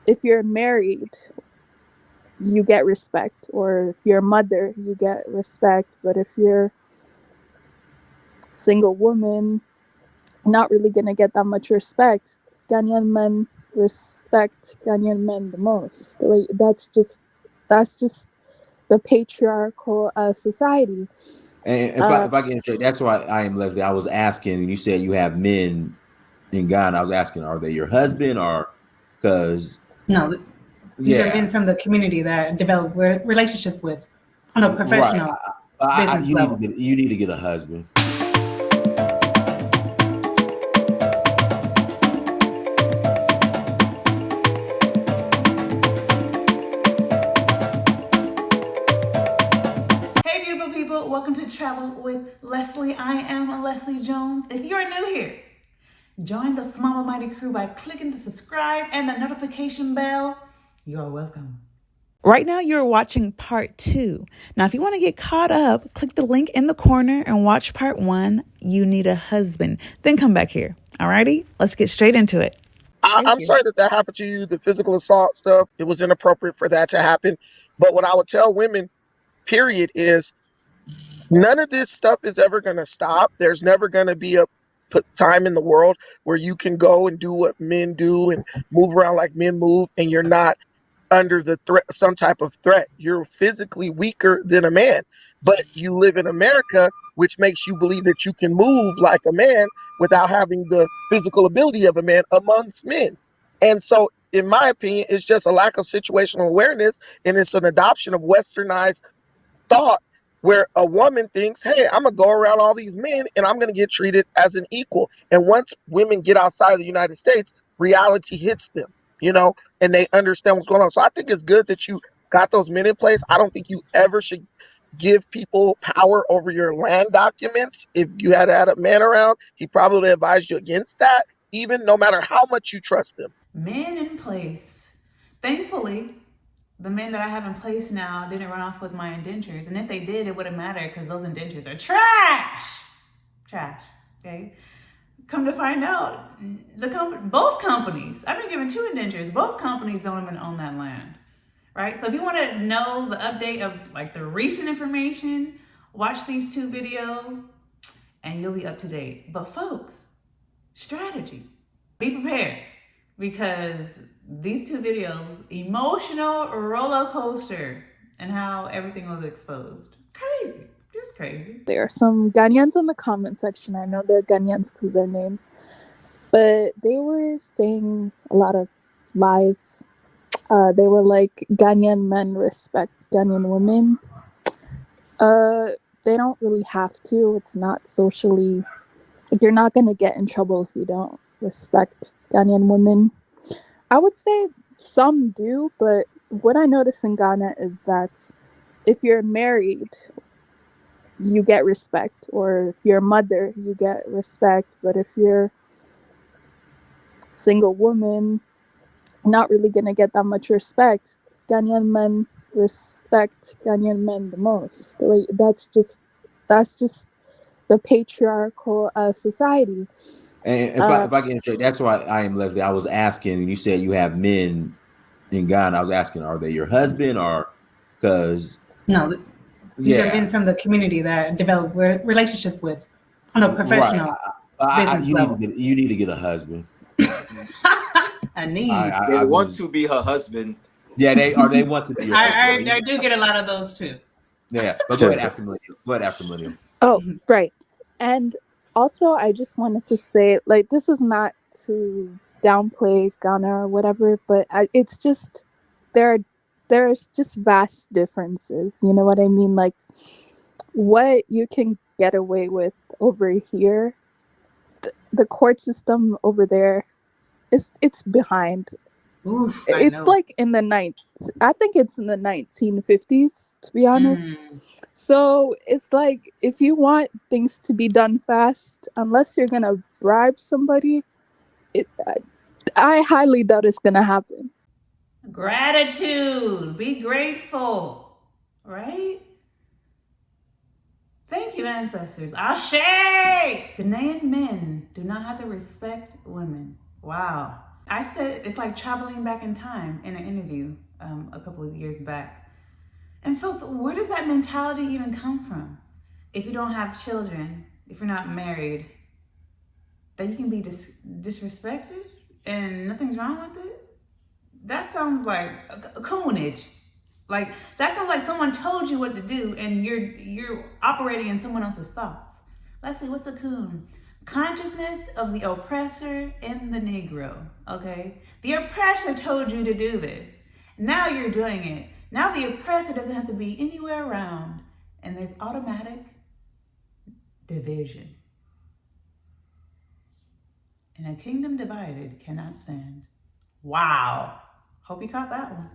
if you're married, you get respect, or if you're a mother, you get respect. But if you're single woman, not really gonna get that much respect. Ghanaian men respect Ghanaian men the most. Like that's just the patriarchal society. And if I Uh, if I can interject, that's why I am Leslie. I was asking, and you said you have men in Ghana. I was asking, are they your husband or because No, these are yeah, men from the community that I develop relationship with on a right. professional business level. You need to get a husband. Hey, beautiful people, welcome to Travel with Leslie. I am Leslie Jones. If you are new here, join the Small Mighty crew by clicking the subscribe and the notification bell. You are welcome. Right now, you're watching part 2. Now, if you want to get caught up, click the link in the corner and watch part 1. You need a husband. Then come back here. Alrighty, let's get straight into it. Thank I'm you. sorry that that happened to you, the physical assault stuff. It was inappropriate for that to happen. But what I would tell women, period, is none of this stuff is ever going to stop. There's never going to be a time in the world where you can go and do what men do and move around like men move, and you're not under the threat, some type of threat. You're physically weaker than a man, but you live in America, which makes you believe that you can move like a man without having the physical ability of a man amongst men. And so, in my opinion, it's just a lack of situational awareness, and it's an adoption of westernized thought where a woman thinks, hey, I'm going to go around all these men and I'm going to get treated as an equal. And once women get outside of the United States, reality hits them, and they understand what's going on. So I think it's good that you got those men in place. I don't think you ever should give people power over your land documents. If you had a man around, he probably would advise you against that, even no matter how much you trust them. Men in place. Thankfully, the men that I have in place now didn't run off with my indentures. And if they did, it wouldn't matter because those indentures are trash. Trash. Okay. Come to find out, both companies, I've been given 2 indentures. Both companies don't even own that land. Right? So if you want to know the update of like the recent information, watch these 2 videos and you'll be up to date. But folks, strategy. Be prepared because these 2 videos, emotional roller coaster and how everything was exposed. Crazy. Just crazy. There are some Ghanaians in the comment section. I know they're Ghanaians because of their names, but they were saying a lot of lies. They were like, Ghanaian men respect Ghanaian women. They don't really have to. It's not socially. You're not gonna get in trouble if you don't respect Ghanaian women. I would say some do, but what I notice in Ghana is that if you're married, you get respect, or if you're a mother, you get respect. But if you're single woman, not really gonna get that much respect. Ghanaian men respect Ghanaian men the most. Like that's just the patriarchal society. And Uh, if I can interject, that's why I am Leslie. I was asking, and you said you have men in Ghana. I was asking, are they your husband or because No, these are yeah, men from the community that I develop relationship with on a right. professional business level. You need to get a husband. I need. They I want was to be her husband. yeah they want to be your husband. I do get a lot of those too. Yeah, but go ahead after millennial. Go ahead after millennial. oh, right. And also, I just wanted to say, like, this is not to downplay Ghana or whatever, but it's just there are there's just vast differences. You know what I mean? Like, what you can get away with over here, the court system over there, it's behind. Oof, I It's know. like in the ninth. I think it's in the 1950s, to be honest. Mm. So it's like, if you want things to be done fast, unless you're gonna bribe somebody, it I highly doubt it's gonna happen. Gratitude. Be grateful. Right? Thank you, ancestors. Ashe! Ghanaian men do not have to respect women. Wow. I said it's like traveling back in time in an interview a couple of years back. And folks, where does that mentality even come from? If you don't have children, if you're not married, that you can be disrespected and nothing's wrong with it? That sounds like a coonage. Like that sounds like someone told you what to do and you're operating in someone else's thoughts. Let's see, what's a coon? Consciousness of the oppressor and the Negro, okay? The oppressor told you to do this. Now you're doing it. Now the oppressor doesn't have to be anywhere around, and there's automatic division. And a kingdom divided cannot stand. Wow. Hope you caught that one.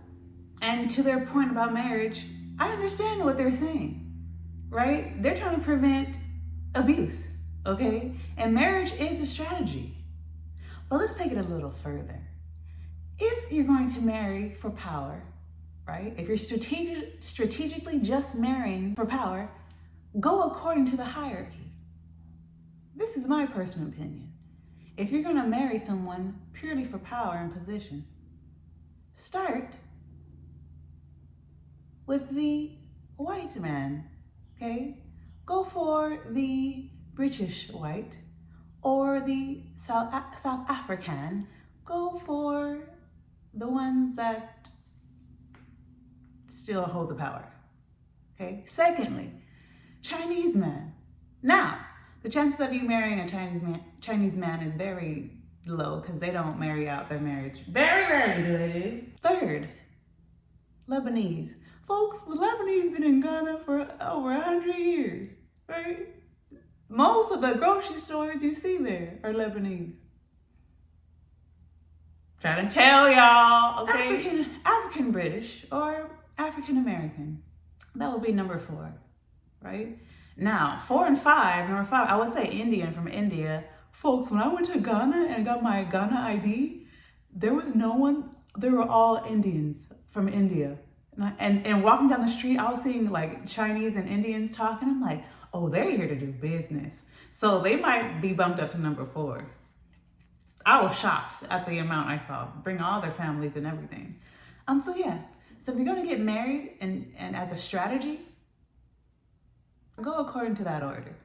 And to their point about marriage, I understand what they're saying, right? They're trying to prevent abuse, okay? And marriage is a strategy. But let's take it a little further. If you're going to marry for power, right? If you're strategically just marrying for power, go according to the hierarchy. This is my personal opinion. If you're going to marry someone purely for power and position, start with the white man, okay? Go for the British white or the South African. Go for the ones that still hold the power, okay? Secondly, Chinese man. Now, the chances of you marrying a Chinese man is very low because they don't marry out their marriage. Very rarely do they do. Third, Lebanese. Folks, the Lebanese been in Ghana for over 100 years, right? Most of the grocery stores you see there are Lebanese. Trying to tell y'all, okay? African British or African American. That would be number 4, right? Now, 4 and 5, number 5, I would say Indian from India. Folks, when I went to Ghana and got my Ghana ID, there was no one, they were all Indians from India. And walking down the street, I was seeing like Chinese and Indians talking. I'm like, oh, they're here to do business. So they might be bumped up to number 4. I was shocked at the amount I saw. Bring all their families and everything. So yeah. So if you're gonna get married and as a strategy, go according to that order.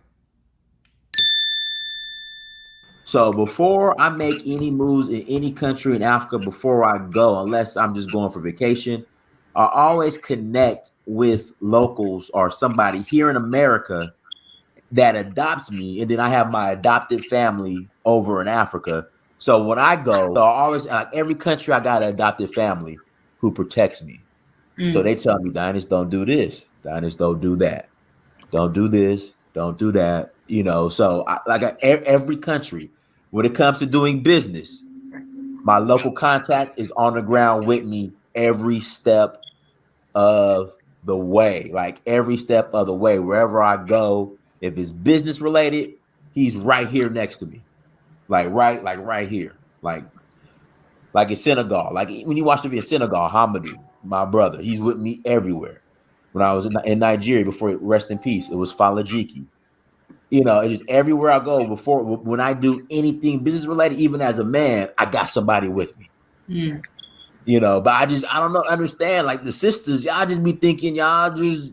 So before I make any moves in any country in Africa, before I go, unless I'm just going for vacation, I always connect with locals or somebody here in America that adopts me, and then I have my adopted family over in Africa. So when I go, I always, like every country, I got an adopted family who protects me. So they tell me, Dinus, don't do this. Dinus, don't do that. Don't do this. Don't do that. You know, so every country, when it comes to doing business, my local contact is on the ground with me every step of the way. Like every step of the way, wherever I go, if it's business related, he's right here next to me. Like right here. Like in Senegal. Like when you watch the video Senegal, Hamadou, my brother, he's with me everywhere. When I was in Nigeria, before rest in peace, it was Falajiki. You know, it is everywhere I go. Before, when I do anything business related, even as a man, I got somebody with me. You know, but I don't know, understand. Like the sisters, y'all just be thinking y'all just.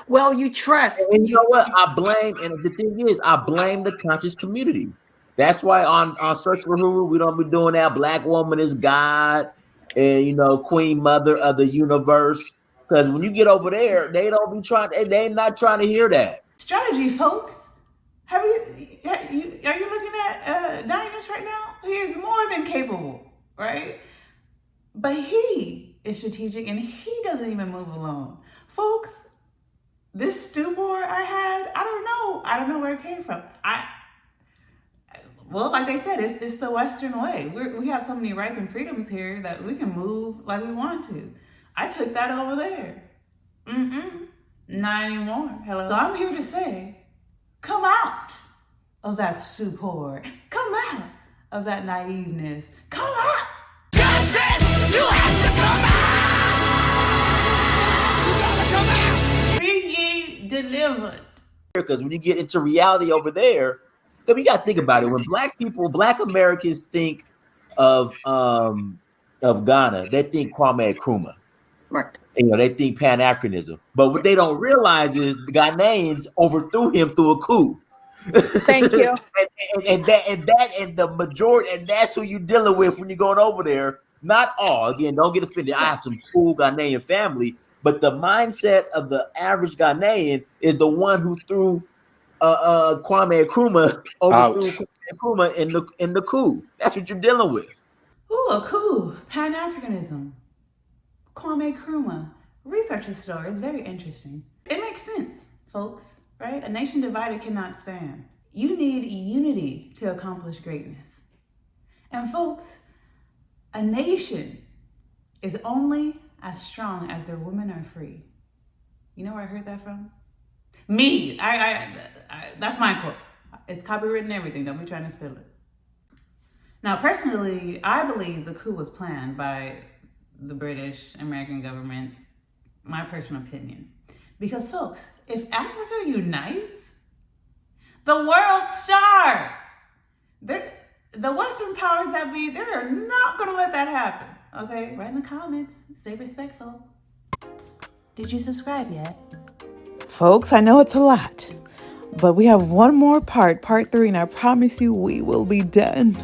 Well, you trust. And you know what? I blame, and the thing is, I blame the conscious community. That's why on Search for Huru, we don't be doing that. Black woman is God, and you know, Queen Mother of the universe. Because when you get over there, they don't be trying. They not trying to hear that strategy, folks. Are you looking at Dinus right now? He is more than capable, right? But he is strategic and he doesn't even move alone. Folks, this stupor I had, I don't know where it came from. Well, like they said, it's the Western way. We have so many rights and freedoms here that we can move like we want to. I took that over there. Not anymore. Hello. So I'm here to say, come out of that stupor. Come out of that naiveness. Come out. God says you have to come out. You gotta come out. Be ye delivered. Because when you get into reality over there, we got to think about it. When Black Americans think of Ghana, they think Kwame Nkrumah. Right. They think Pan-Africanism. But what they don't realize is the Ghanaians overthrew him through a coup. Thank you. and the majority, and that's who you're dealing with when you're going over there. Not all. Again, don't get offended. I have some cool Ghanaian family, but the mindset of the average Ghanaian is the one who threw Kwame Nkrumah overthrew Kwame Nkrumah in the coup. That's what you're dealing with. Ooh, a coup. Pan-Africanism. Kwame Nkrumah. Research his story. It's very interesting. It makes sense, folks, right? A nation divided cannot stand. You need unity to accomplish greatness. And folks, a nation is only as strong as their women are free. You know where I heard that from? Me. I that's my quote. It's copywritten and everything. Don't be trying to steal it. Now, personally, I believe the coup was planned by the British, American governments. My personal opinion. Because, folks, if Africa unites, the world starves. The Western powers that be, they're not going to let that happen. Okay? Write in the comments. Stay respectful. Did you subscribe yet? Folks, I know it's a lot, but we have one more part 3, and I promise you we will be done.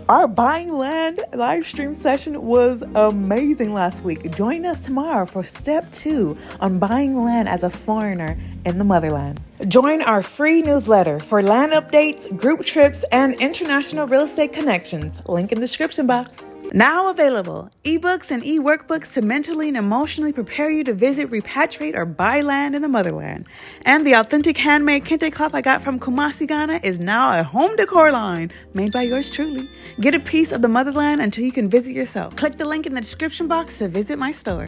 Our Buying Land live stream session was amazing last week. Join us tomorrow for step 2 on buying land as a foreigner in the motherland. Join our free newsletter for land updates, group trips, and international real estate connections. Link in the description box. Now available, ebooks and e-workbooks to mentally and emotionally prepare you to visit, repatriate, or buy land in the motherland. And the authentic handmade kente cloth I got from Kumasi, Ghana is now a home decor line made by yours truly. Get a piece of the motherland until you can visit yourself. Click the link in the description box to visit my store.